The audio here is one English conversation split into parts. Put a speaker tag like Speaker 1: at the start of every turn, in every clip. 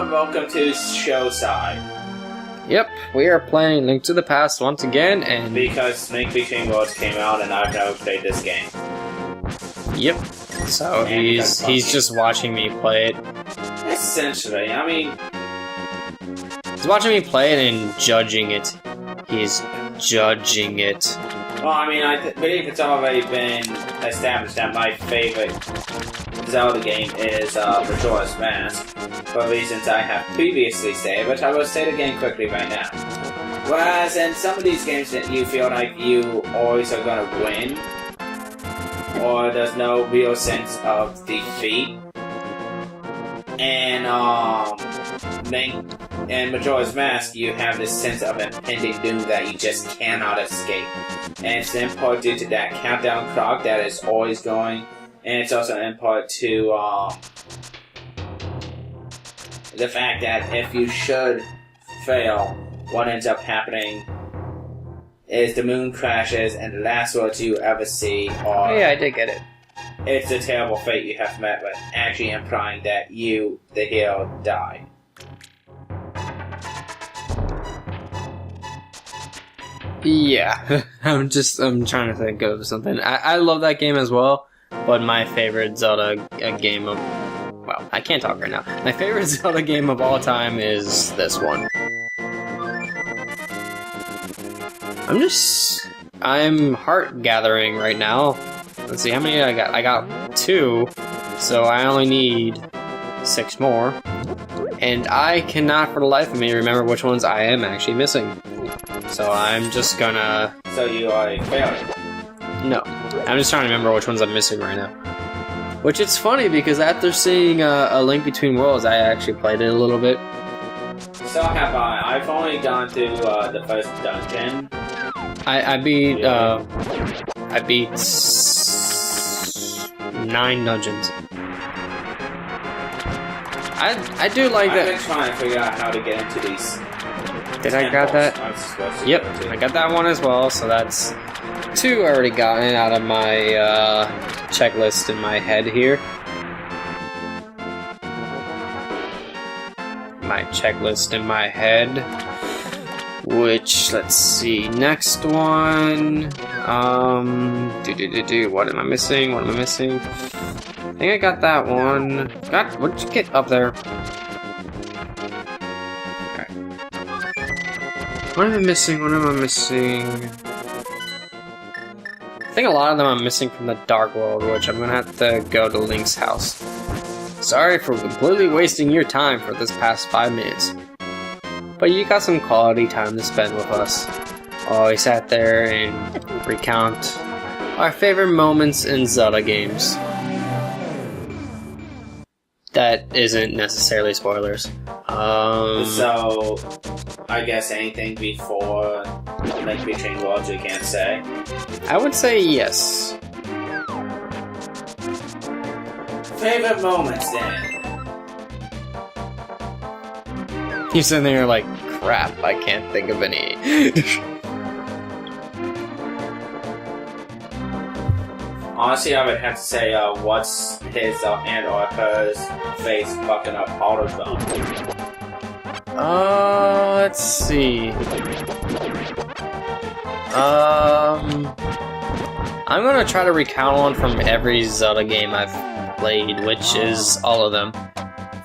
Speaker 1: everyone, welcome to Showside.
Speaker 2: Yep, we are playing Link to the Past once again, and...
Speaker 1: Because Link Between Worlds came out and I've never played this game.
Speaker 2: Yep. So he's just watching me play it.
Speaker 1: Essentially, I mean...
Speaker 2: He's watching me play it and judging it. He's judging it.
Speaker 1: Well, I mean, I believe it's already been established that my favorite Zelda game is Majora's Mask, for reasons I have previously stated, but I will state again quickly right now. Whereas in some of these games that you feel like you always are gonna win, or there's no real sense of defeat, and in Majora's Mask, you have this sense of impending doom that you just cannot escape. And it's in part due to that countdown clock that is always going, and it's also in part to the fact that if you should fail, what ends up happening is the moon crashes and the last words you ever see are...
Speaker 2: Yeah, I did get it.
Speaker 1: It's a terrible fate you have met with, actually implying that you, the hero, died.
Speaker 2: Yeah, I'm trying to think of something. I love that game as well, but my favorite Zelda game of... Well, I can't talk right now. My favorite Zelda game of all time is this one. I'm heart gathering right now. Let's see, how many I got? I got 2, so I only need 6 more. And I cannot for the life of me remember which ones I am actually missing. So I'm just gonna...
Speaker 1: So you are a failure?
Speaker 2: No. I'm just trying to remember which ones I'm missing right now. Which it's funny because after seeing A Link Between Worlds, I actually played it a little bit.
Speaker 1: So have I. I've only gone through the first dungeon.
Speaker 2: I beat 9 dungeons. I do like that.
Speaker 1: I've been trying to figure out how to get into these.
Speaker 2: Did I got that? Yep, I got that one as well, so that's 2 already gotten out of my checklist in my head here. My checklist in my head. Which, let's see, next one. What am I missing? What am I missing? I think I got that one. What did you get up there? Alright. What am I missing? What am I missing? I think a lot of them I'm missing from the Dark World, which I'm gonna have to go to Link's house. Sorry for completely wasting your time for this past 5 minutes. But you got some quality time to spend with us. Oh, we sat there and recount our favorite moments in Zelda games. That isn't necessarily spoilers.
Speaker 1: So, I guess anything before Link Between Worlds you can't say?
Speaker 2: I would say yes.
Speaker 1: Favorite moments then?
Speaker 2: You're sitting there like, crap, I can't think of any.
Speaker 1: Honestly, I would have to say, what's his and or hers face fucking up AutoZone?
Speaker 2: Let's see. I'm gonna try to recount one from every Zelda game I've played, which is all of them.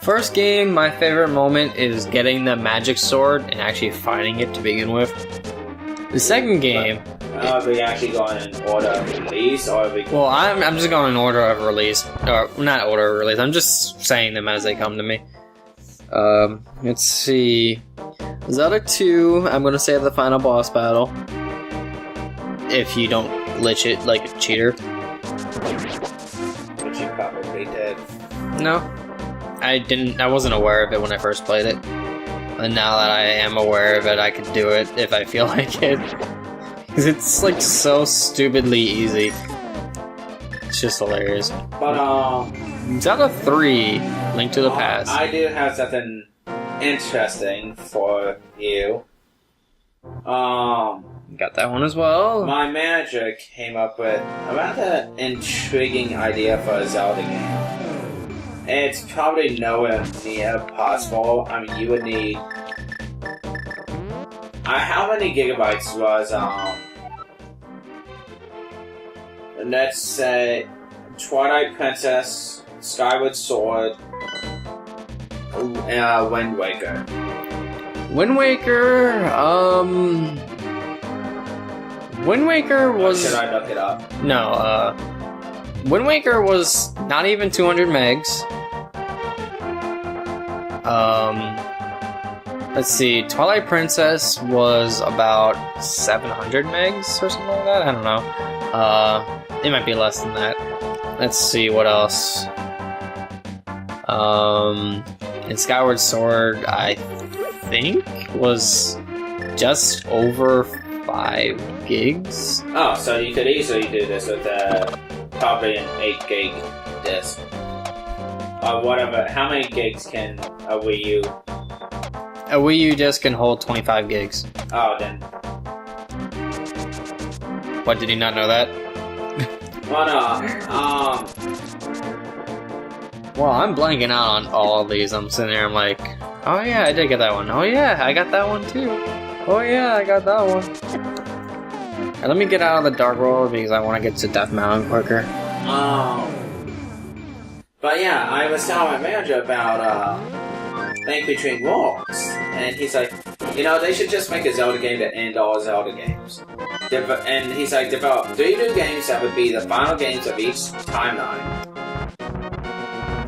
Speaker 2: First game, my favorite moment is getting the magic sword and actually fighting it to begin with. The second game...
Speaker 1: Are we actually going in order of release, or are we...
Speaker 2: Well, I'm just going in order of release. Or, not order of release, I'm just saying them as they come to me. Let's see... Zelda 2, I'm gonna say the final boss battle. If you don't glitch it like a cheater.
Speaker 1: Which you probably did.
Speaker 2: No. I wasn't aware of it when I first played it. And now that I am aware of it, I can do it if I feel like it. Because it's like so stupidly easy. It's just hilarious.
Speaker 1: But,
Speaker 2: Zelda 3, Link to the Past.
Speaker 1: I do have something interesting for you.
Speaker 2: Got that one as well.
Speaker 1: My manager came up with a rather intriguing idea for a Zelda game. It's probably nowhere near possible. I mean, you would need... how many gigabytes was, let's say, Twilight Princess, Skyward Sword, Wind Waker.
Speaker 2: Wind Waker was...
Speaker 1: Should I look it up?
Speaker 2: No, Wind Waker was not even 200 megs. Let's see, Twilight Princess was about 700 megs or something like that. I don't know. It might be less than that. Let's see what else. In Skyward Sword, I think was just over 5 gigs.
Speaker 1: Oh, so you could easily do this with probably an 8 gig disc. Or whatever. How many gigs can a Wii U?
Speaker 2: A Wii U disc can hold 25 gigs.
Speaker 1: Oh, then.
Speaker 2: What, did you not know that?
Speaker 1: Well,
Speaker 2: Well, I'm blanking out on all of these. I'm sitting there, I'm like, oh yeah, I did get that one. Oh yeah, I got that one too. Oh yeah, I got that one. Right, let me get out of the Dark World because I want to get to Death Mountain quicker.
Speaker 1: But yeah, I was telling my manager about, Link Between Worlds, and he's like, they should just make a Zelda game that end all Zelda games. And he's like, develop 3 new games that would be the final games of each timeline.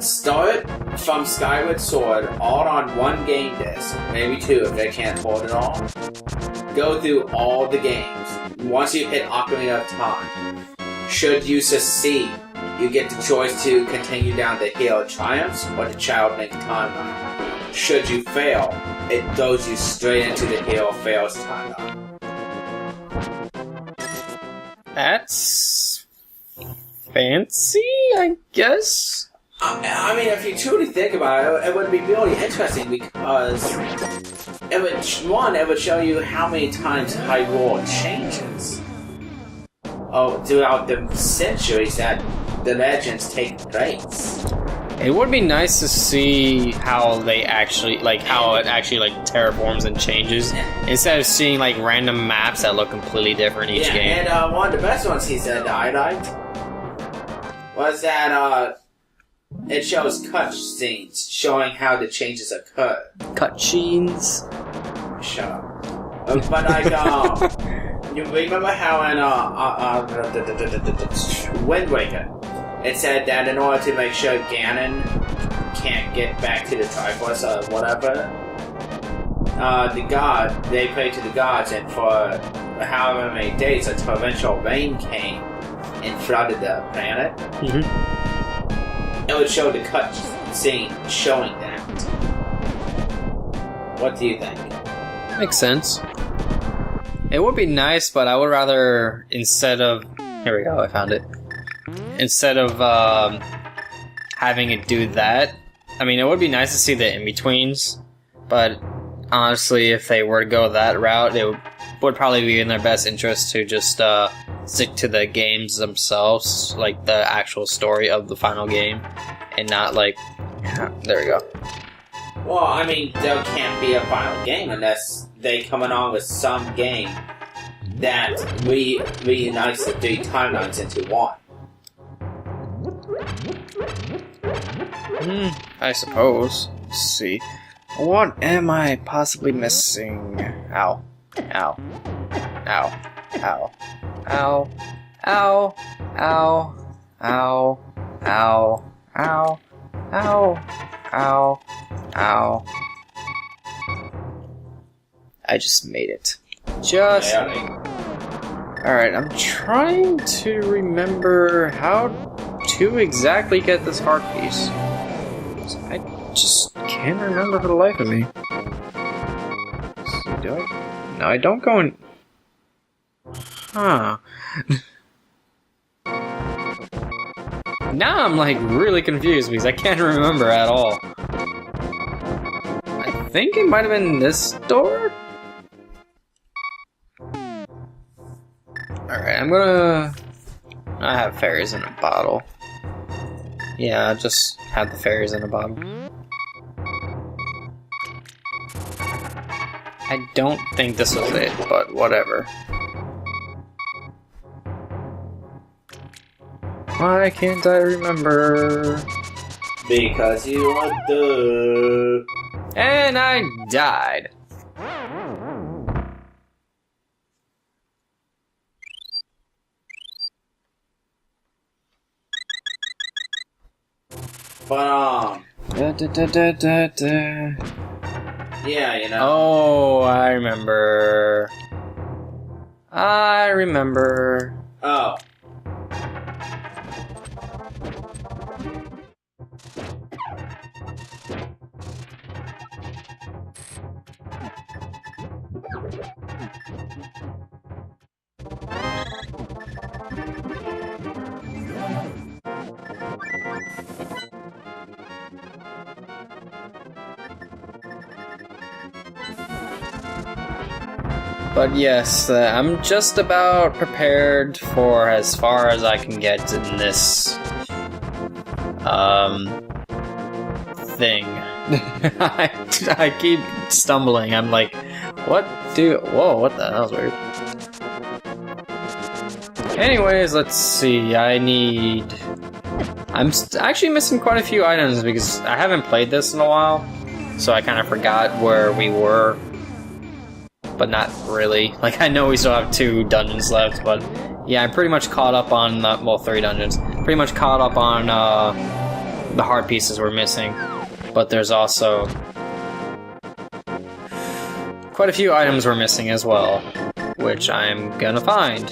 Speaker 1: Start from Skyward Sword all on 1 game disc, maybe 2 if they can't hold it all. Go through all the games. Once you hit Ocarina of Time, should you succeed, you get the choice to continue down the Hill of Triumphs or the Child Link timeline. Should you fail, it throws you straight into the Hill of Fails timeline.
Speaker 2: That's fancy, I guess?
Speaker 1: I mean, if you truly think about it, it would be really interesting because it would show you how many times Hyrule changes. Oh, throughout the centuries that the legends take place.
Speaker 2: It would be nice to see how they actually, how it actually, terraforms and changes, instead of seeing, random maps that look completely different each game.
Speaker 1: And one of the best ones he said that I liked was that, it shows cutscenes showing how the changes occur.
Speaker 2: Cutscenes?
Speaker 1: Shut up. But, you remember how in, Wind Waker, it said that in order to make sure Ganon can't get back to the Triforce or whatever, they prayed to the gods, and for however many days, a torrential rain came and flooded the planet. It would show the cutscene showing that. What do you think?
Speaker 2: Makes sense. It would be nice, but I would rather, instead of... Here we go, I found it. Instead of having it do that, I mean, it would be nice to see the in-betweens, but honestly, if they were to go that route, it would probably be in their best interest to just stick to the games themselves, the actual story of the final game, and not there we go.
Speaker 1: Well, I mean, there can't be a final game unless they come along with some game that reunites the 3 timelines into one.
Speaker 2: I suppose. Let's see. What am I possibly missing? Ow. Ow. Ow. Ow. Ow. Ow. Ow. Ow. Ow. Ow. Ow. Ow. Ow. I just made it. Alright, I'm trying to remember how to exactly get this heart piece. I just can't remember for the life of me. So do I? No, I don't go in... Huh. Now I'm really confused because I can't remember at all. I think it might have been this door? Alright, I have fairies in a bottle. Yeah, just have the fairies in the bottom. I don't think this was it, but whatever. Why can't I remember?
Speaker 1: Because you are the...
Speaker 2: And I died.
Speaker 1: But,
Speaker 2: Da.
Speaker 1: yeah, you know.
Speaker 2: Oh, I remember.
Speaker 1: Oh.
Speaker 2: But yes, I'm just about prepared for as far as I can get in this thing. I keep stumbling. I'm like, whoa, what the hell? That was weird. Anyways, let's see. I'm actually missing quite a few items because I haven't played this in a while, so I kind of forgot where we were. But not really. Like, I know we still have 2 dungeons left, but yeah, I'm pretty much caught up on, 3 dungeons. Pretty much caught up on the heart pieces we're missing. But there's also quite a few items we're missing as well, which I'm gonna find.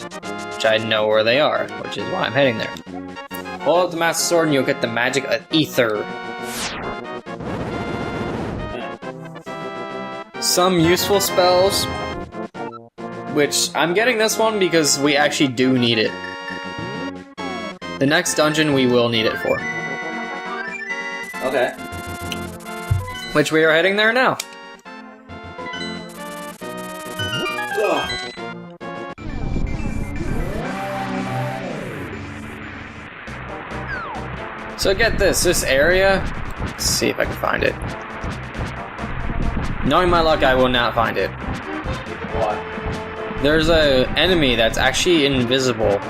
Speaker 2: Which I know where they are, which is why I'm heading there. Pull out the Master Sword and you'll get the magic of Ether. Some useful spells, which I'm getting this one because we actually do need it. The next dungeon we will need it for.
Speaker 1: Okay.
Speaker 2: Which we are heading there now.
Speaker 1: Ugh.
Speaker 2: So get this area, let's see if I can find it. Knowing my luck, I will not find it.
Speaker 1: What?
Speaker 2: There's an enemy that's actually invisible.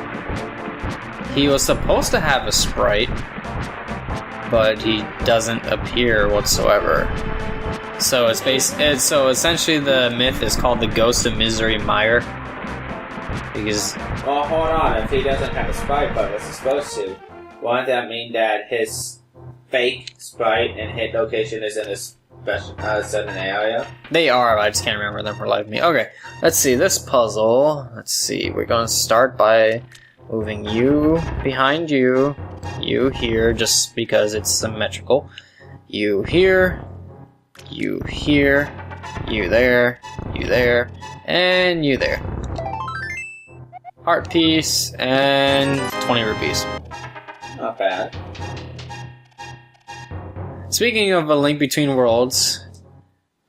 Speaker 2: He was supposed to have a sprite, but he doesn't appear whatsoever. So so essentially the myth is called the Ghost of Misery Mire. Because...
Speaker 1: Well, hold on. If he doesn't have a sprite, but was supposed to, wouldn't that mean that his fake sprite and hit location is in his set an area?
Speaker 2: They are, I just can't remember them for the life of me. Okay, let's see, this puzzle, we're gonna start by moving you behind you here, just because it's symmetrical, you here, you here, you there, and you there. Heart piece, and 20 rupees.
Speaker 1: Not bad.
Speaker 2: Speaking of A Link Between Worlds,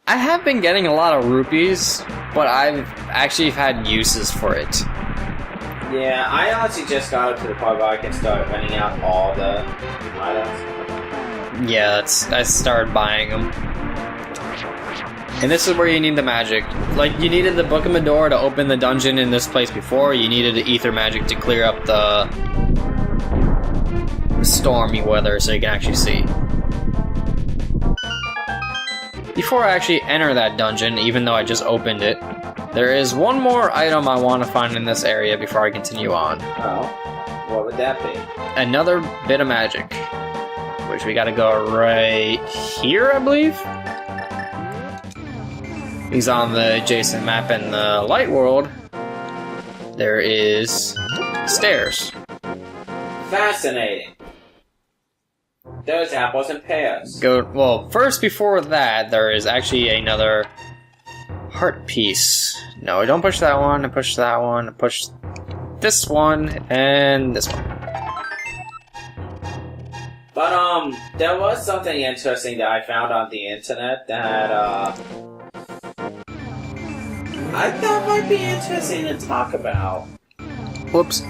Speaker 2: I have been getting a lot of rupees, but I've actually had uses for it.
Speaker 1: Yeah, I honestly just got up to the part where I can start running out all the items.
Speaker 2: Yeah, I started buying them. And this is where you need the magic. Like, you needed the Book of Medora to open the dungeon in this place before, you needed the Ether magic to clear up the stormy weather so you can actually see. Before I actually enter that dungeon, even though I just opened it, there is one more item I want to find in this area before I continue on.
Speaker 1: Oh, what would that be?
Speaker 2: Another bit of magic, which we gotta go right here, I believe? He's on the adjacent map in the light world. There is stairs.
Speaker 1: Fascinating. Those apples and pears.
Speaker 2: Well, first before that, there is actually another heart piece. No, don't push that one, push that one, push this one, and this one.
Speaker 1: But, there was something interesting that I found on the internet that, I thought might be interesting to talk about.
Speaker 2: Whoops.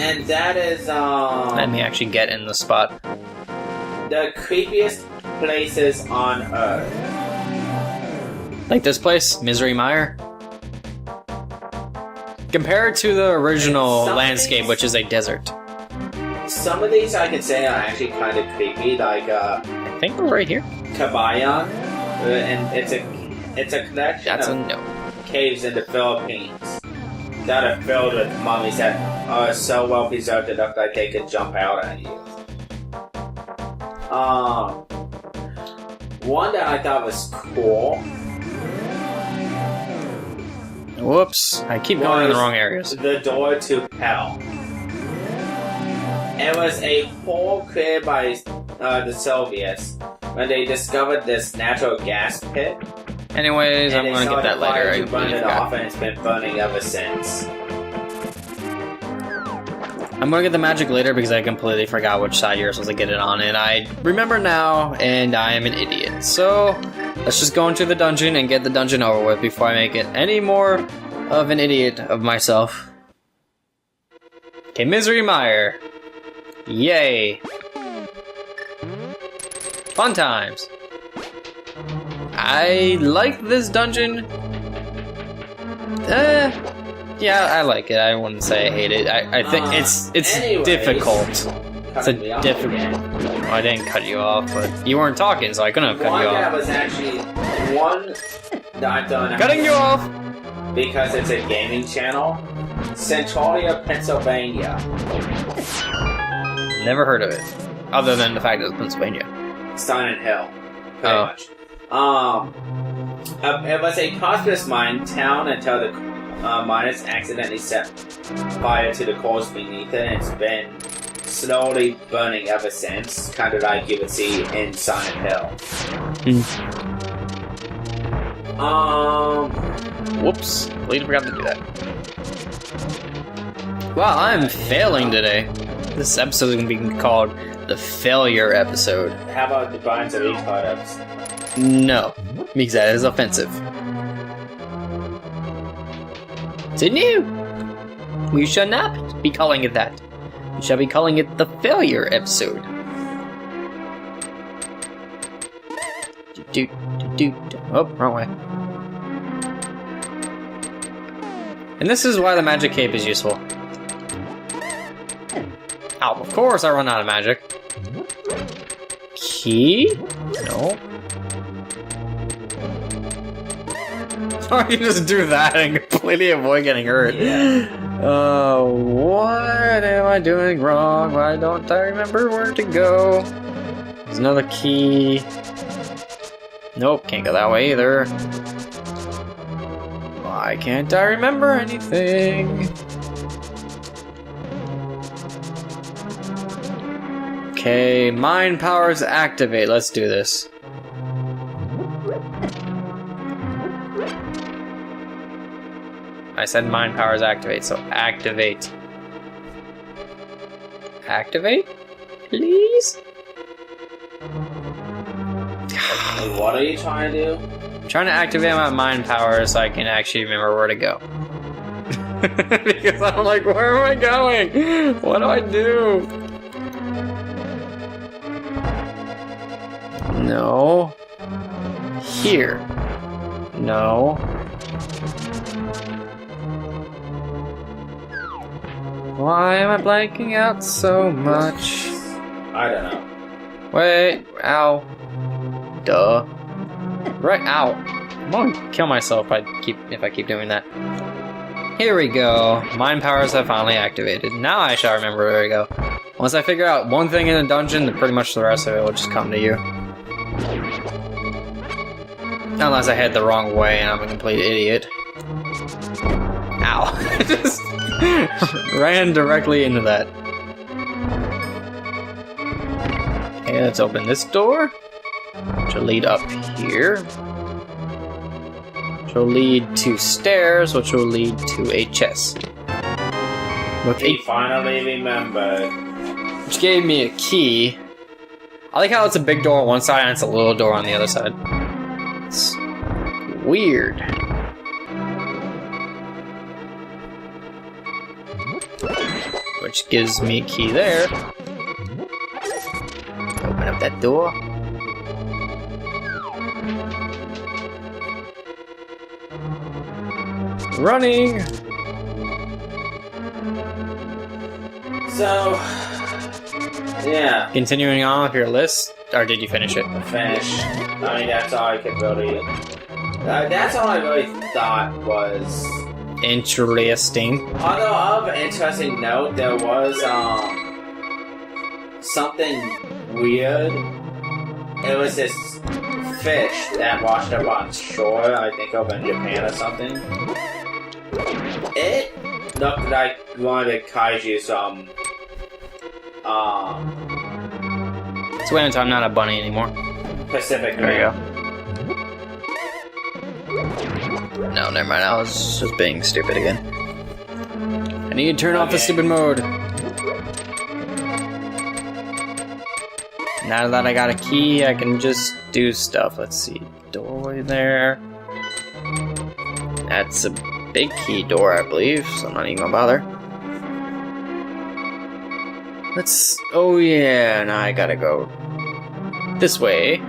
Speaker 1: And that is,
Speaker 2: Let me actually get in the spot.
Speaker 1: the creepiest places on Earth.
Speaker 2: Like this place, Misery Mire. Compared to the original landscape, which is a desert.
Speaker 1: Some of these I can say are actually kind of creepy, like,
Speaker 2: I think we're right here.
Speaker 1: Kabayan. And it's a collection
Speaker 2: That's a
Speaker 1: of
Speaker 2: no.
Speaker 1: caves in the Philippines that are filled with mummies that are so well preserved it look like they could jump out at you. One that I thought was cool.
Speaker 2: Whoops! I keep going in the wrong areas.
Speaker 1: The door to hell. It was a hole created by the Soviets when they discovered this natural gas pit.
Speaker 2: Anyways, I'm gonna get that later.
Speaker 1: To burn it off, and it's been burning ever since.
Speaker 2: I'm gonna get the magic later because I completely forgot which side you're supposed to get it on, and I remember now, and I am an idiot. So, let's just go into the dungeon and get the dungeon over with before I make it any more of an idiot of myself. Okay, Misery Mire. Yay. Fun times. I like this dungeon. Yeah, I like it. I wouldn't say I hate it. I think it's
Speaker 1: anyways,
Speaker 2: difficult. It's a difficult. Well, I didn't cut you off, but you weren't talking, so I couldn't have cut you
Speaker 1: One that
Speaker 2: off.
Speaker 1: was actually one that I've done
Speaker 2: Cutting you off.
Speaker 1: because it's a gaming channel. Centralia, Pennsylvania.
Speaker 2: Never heard of it, other than the fact that it's Pennsylvania.
Speaker 1: Silent Hill, pretty much. It was a prosperous mine town until the miners accidentally set fire to the coals beneath it, and it's been slowly burning ever since, kind of like you would see in Silent Hill.
Speaker 2: Whoops, completely forgot to do that. Wow, I'm failing today. This episode is going to be called the Failure Episode.
Speaker 1: How about the Binds of Each Products?
Speaker 2: No, because that is offensive. Didn't you? We shall not be calling it that. We shall be calling it the Failure Episode. Oh, wrong way. And this is why the magic cape is useful. Ow, of course I run out of magic. Key? No. Or you just do that and completely avoid getting hurt.
Speaker 1: Yeah.
Speaker 2: What am I doing wrong? Why don't I remember where to go? There's another key. Nope, can't go that way either. Why can't I remember anything? Okay, mind powers activate. Let's do this. I said mind powers activate, so activate. Activate? Please?
Speaker 1: What are you trying to do?
Speaker 2: I'm trying to activate my mind powers so I can actually remember where to go. Because I'm like, where am I going? What do I do? No. Here. No. Why am I blanking out so much?
Speaker 1: I don't know.
Speaker 2: Wait. Ow. Duh. Right. Ow. I'm gonna kill myself if I keep doing that. Here we go. Mind powers have finally activated. Now I shall remember where to go. Once I figure out one thing in the dungeon, then pretty much the rest of it will just come to you. Unless I head the wrong way and I'm a complete idiot. Ow. Just ran directly into that. Okay, let's open this door. Which will lead up here. Which will lead to stairs, which will lead to a chest.
Speaker 1: He finally remembered.
Speaker 2: Which gave me a key. I like how it's a big door on one side and it's a little door on the other side. It's weird. which gives me a key there. Open up that door. Running!
Speaker 1: So, yeah.
Speaker 2: Continuing on with your list, or did you finish it?
Speaker 1: Finish. I mean, that's all I could really... that's all I really thought was...
Speaker 2: Interesting.
Speaker 1: Although, of interesting note, there was, something weird. It was this fish that washed up on shore, I think over in Japan or something. It looked like one of the kaiju's,
Speaker 2: So wait until I'm not a bunny anymore.
Speaker 1: Pacific
Speaker 2: There you
Speaker 1: Rim.
Speaker 2: go. No, never mind. I was just being stupid again. I need to turn off the stupid mode. Now that I got a key, I can just do stuff. Let's see. Doorway there. That's a big key door, I believe, so I'm not even gonna bother. Let's... Oh yeah, now I gotta go this way.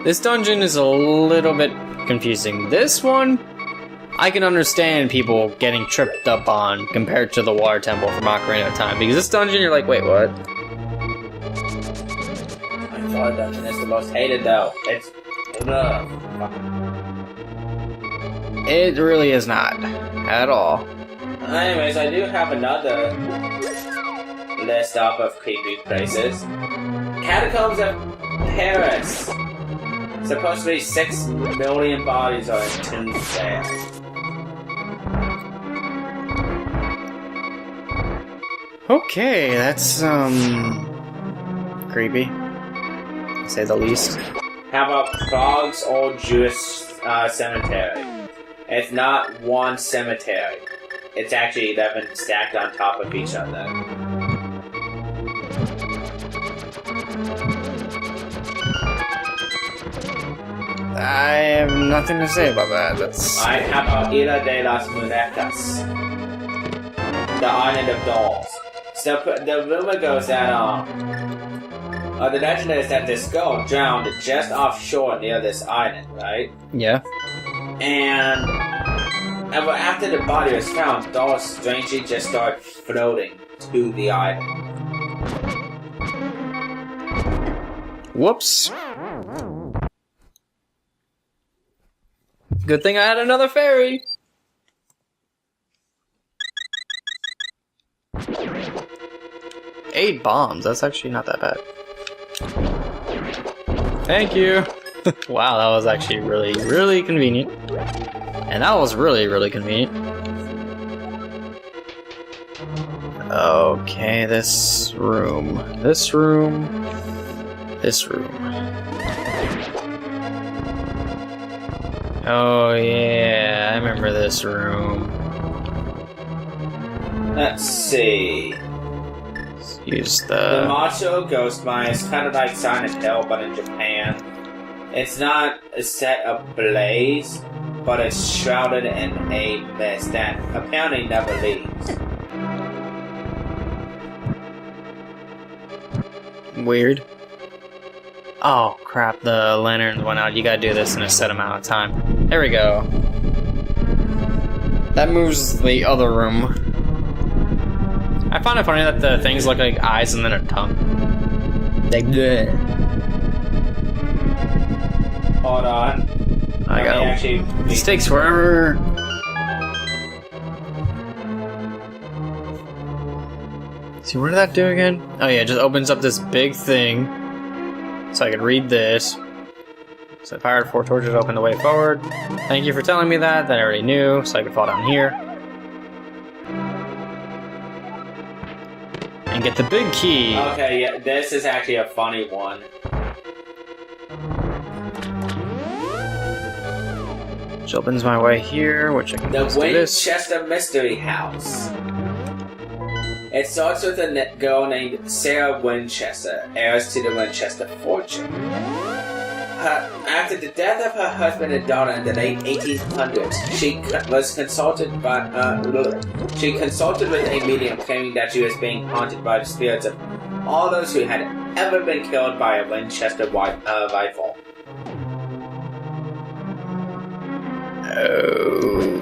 Speaker 2: This dungeon is a little bit confusing. This one, I can understand people getting tripped up on compared to the water temple from Ocarina of Time. Because this dungeon, you're like, wait, what?
Speaker 1: My water dungeon is the most hated though. It's...
Speaker 2: It really is not. At all.
Speaker 1: Anyways, I do have another list up of creepy places. Catacombs of Paris. Supposed to be 6 million bodies are entombed there.
Speaker 2: Okay, that's, creepy. To say the least.
Speaker 1: How about Prague's old Jewish cemetery? It's not one cemetery. It's actually 11 stacked on top of each other.
Speaker 2: I have nothing to say about that. That's...
Speaker 1: Alright, how about Isla de las Muñecas? The island of dolls. So the rumor goes that the legend is that this girl drowned just offshore near this island, right?
Speaker 2: Yeah.
Speaker 1: And after the body was found, dolls strangely just started floating to the island.
Speaker 2: Whoops. Good thing I had another fairy. 8 bombs. That's actually not that bad. Thank you. Wow, that was actually really, really convenient. And that was really, really convenient. Okay, this room. This room. This room. Oh yeah, I remember this room.
Speaker 1: Let's see.
Speaker 2: Let's use
Speaker 1: The Macho Ghost Mine is kind of like Silent Hill, but in Japan. It's not set ablaze, but it's shrouded in a mist that apparently never leaves.
Speaker 2: Weird. Oh crap, the lanterns went out. You gotta do this in a set amount of time. There we go. That moves the other room. I find it funny that the things look like eyes and then a tongue. Like bleh.
Speaker 1: Hold on.
Speaker 2: I got
Speaker 1: actually.
Speaker 2: This takes forever. See, what did that do again? Oh yeah, it just opens up this big thing. So I could read this. So I fired 4 torches to open the way forward. Thank you for telling me that. That I already knew, so I could fall down here. And get the big key.
Speaker 1: Okay, yeah, this is actually a funny one.
Speaker 2: Which opens my way here, which I can
Speaker 1: The
Speaker 2: just do this.
Speaker 1: Winchester Mystery House. It starts with a girl named Sarah Winchester, heiress to the Winchester fortune. After the death of her husband and daughter in the late 1800s, she consulted with a medium claiming that she was being haunted by the spirits of all those who had ever been killed by a Winchester rifle.
Speaker 2: Oh,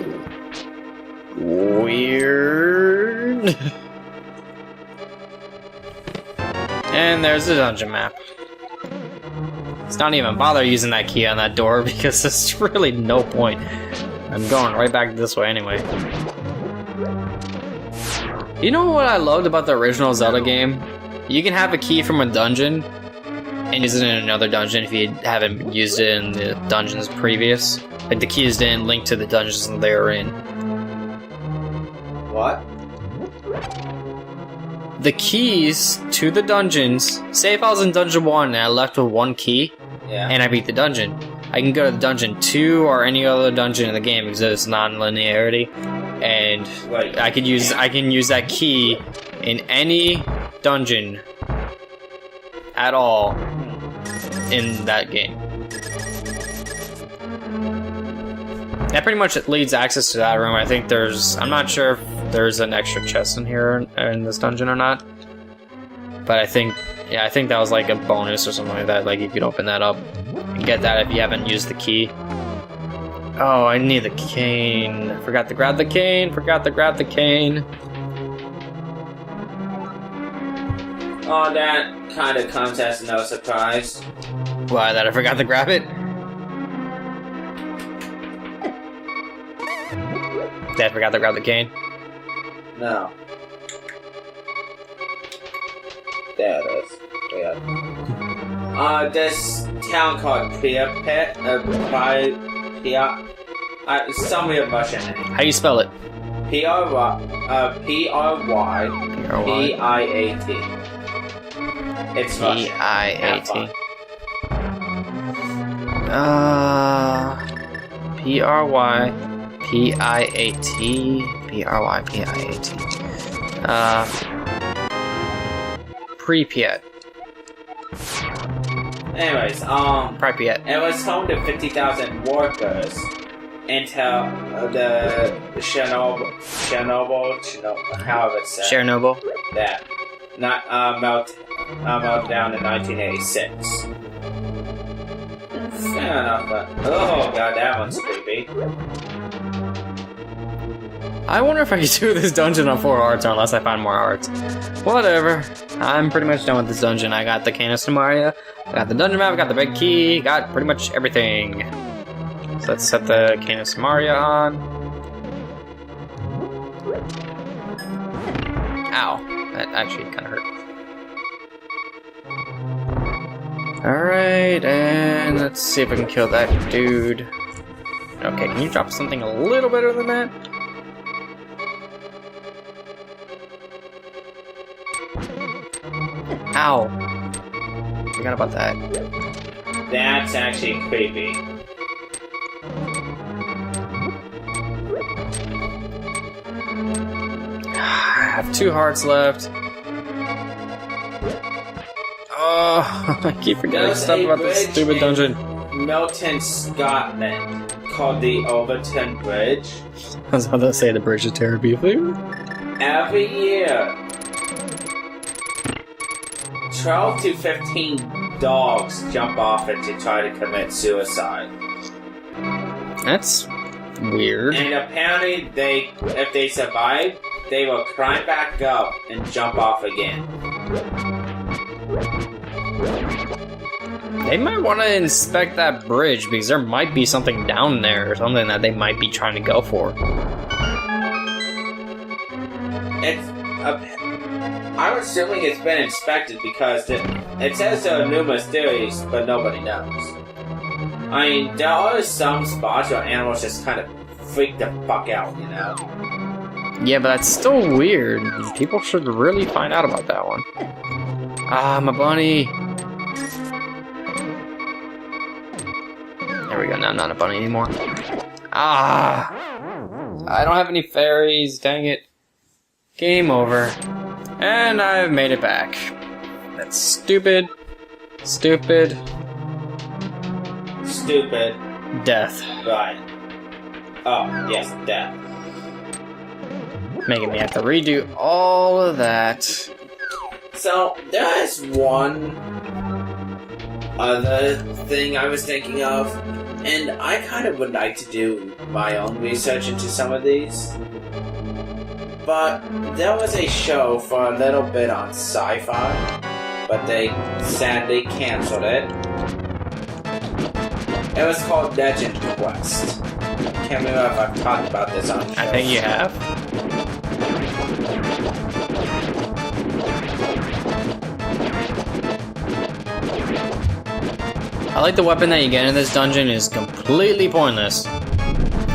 Speaker 2: weird. And there's the dungeon map. It's not even bother using that key on that door because there's really no point. I'm going right back this way anyway. You know what I loved about the original Zelda game? You can have a key from a dungeon and use it in another dungeon if you haven't used it in the dungeons previous. Like the keys didn't link to the dungeons that they were in.
Speaker 1: What?
Speaker 2: The keys to the dungeons, say if I was in dungeon 1 and I left with one key, and I beat the dungeon, I can go to dungeon 2 or any other dungeon in the game because there's non-linearity, and I can use that key in any dungeon at all in that game. That pretty much leads access to that room. I think I'm not sure if there's an extra chest in here in this dungeon or not. But I think that was like a bonus or something like that. Like you could open that up and get that if you haven't used the key. Oh, I need the cane. Forgot to grab the cane.
Speaker 1: Oh, that kind of comes as no surprise.
Speaker 2: Why, that I forgot to grab it? Dad forgot to grab the cane?
Speaker 1: No. There it is. Yeah. This town called Pripyat, some weird Russian name.
Speaker 2: How do you spell it?
Speaker 1: P-R-Y-P-I-A-T. It's Russian.
Speaker 2: P-I-A-T. P-R-Y-P-I-A-T. P-R-Y-P-I-A-T. Pripyat.
Speaker 1: Anyways,
Speaker 2: Pripyat.
Speaker 1: it was home to 50,000 workers until the Chernobyl, however it's said.
Speaker 2: Chernobyl.
Speaker 1: Yeah. Melted down in 1986. Fair enough, but... Oh god, that one's creepy.
Speaker 2: I wonder if I could do this dungeon on 4 hearts unless I find more hearts. Whatever. I'm pretty much done with this dungeon. I got the Cane of Samaria, I got the dungeon map, I got the big key, got pretty much everything. So let's set the Cane of Samaria on. Ow. That actually kind of hurt. Alright, and let's see if I can kill that dude. Okay, can you drop something a little better than that? Ow. Forgot about that.
Speaker 1: That's actually creepy.
Speaker 2: I have 2 hearts left. Oh, I keep forgetting stuff about this stupid dungeon.
Speaker 1: Milton, Scotland, called the Overton Bridge.
Speaker 2: I was about to say the bridge of Terabithia.
Speaker 1: Every year, 12 to 15 dogs jump off it to try to commit suicide.
Speaker 2: That's weird.
Speaker 1: And apparently, if they survive, they will climb back up and jump off again.
Speaker 2: They might want to inspect that bridge because there might be something down there or something that they might be trying to go for.
Speaker 1: I'm assuming it's been inspected because it says there are numerous theories, but nobody knows. I mean, there are some spots where animals just kind of freak the fuck out, you know?
Speaker 2: Yeah, but that's still weird. People should really find out about that one. Ah, my bunny. There we go, now I'm not a bunny anymore. Ah! I don't have any fairies, dang it. Game over. And I've made it back. That's stupid. Stupid.
Speaker 1: stupid.
Speaker 2: Death.
Speaker 1: Right. Oh, yes, death.
Speaker 2: Making me have to redo all of that.
Speaker 1: So, there is one other thing I was thinking of, and I kind of would like to do my own research into some of these. But there was a show for a little bit on Sci-Fi, but they sadly canceled it. It was called Legend Quest. Can't remember if I've talked about this on the show.
Speaker 2: I think you have. I like the weapon that you get in this dungeon is completely pointless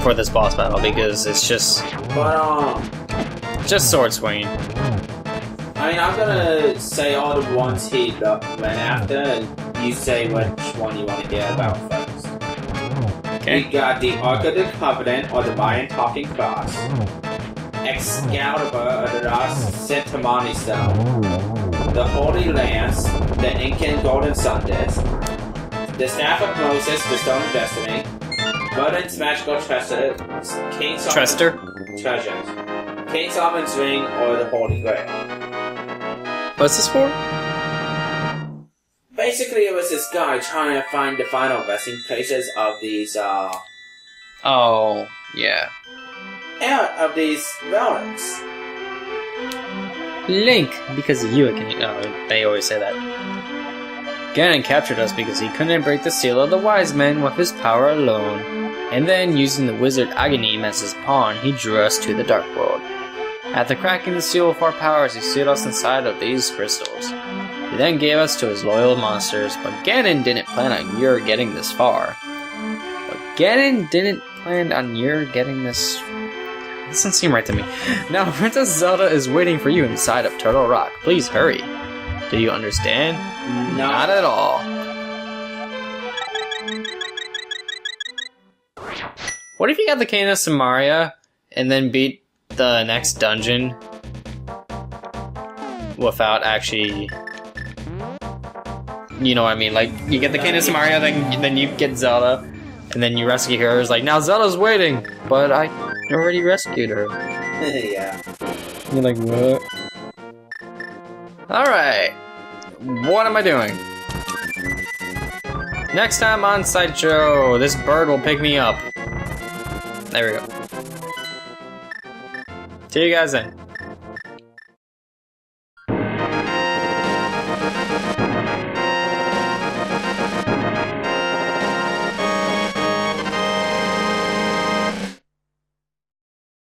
Speaker 2: for this boss battle because it's just sword swinging.
Speaker 1: I mean, I'm gonna say all the ones he went after, and you say which one you want to hear about first.
Speaker 2: Okay.
Speaker 1: We got the Ark of the Covenant, or the Mayan Talking Cross, Excalibur, or the Centimani Stone, the Holy Lance, the Incan Golden Sun Disc, the Staff of Moses, the Stone of Destiny, Merlin's Magical Treasure, King Solomon's Treasures, King Solomon's Ring, or the Holy Grail.
Speaker 2: What's this for?
Speaker 1: Basically, it was this guy trying to find the final resting places of these,
Speaker 2: Oh, yeah.
Speaker 1: of these relics.
Speaker 2: Link, because of you, they always say that. Ganon captured us because he couldn't break the seal of the wise men with his power alone. And then, using the wizard Aghanim as his pawn, he drew us to the Dark World. After cracking the seal of our powers, he sealed us inside of these crystals. He then gave us to his loyal monsters, but Ganon didn't plan on your getting this far. This doesn't seem right to me. Now, Princess Zelda is waiting for you inside of Turtle Rock. Please hurry. Do you understand?
Speaker 1: No.
Speaker 2: Not at all. What if you got the Cane of Samaria and then beat the next dungeon without actually... You know what I mean? Like, you get the Cane of Samaria, then you get Zelda, and then you rescue her. It's like, now Zelda's waiting, but I already rescued her.
Speaker 1: Yeah.
Speaker 2: You're like, what? Alright. What am I doing? Next time on Sideshow, this bird will pick me up. There we go. See you guys then.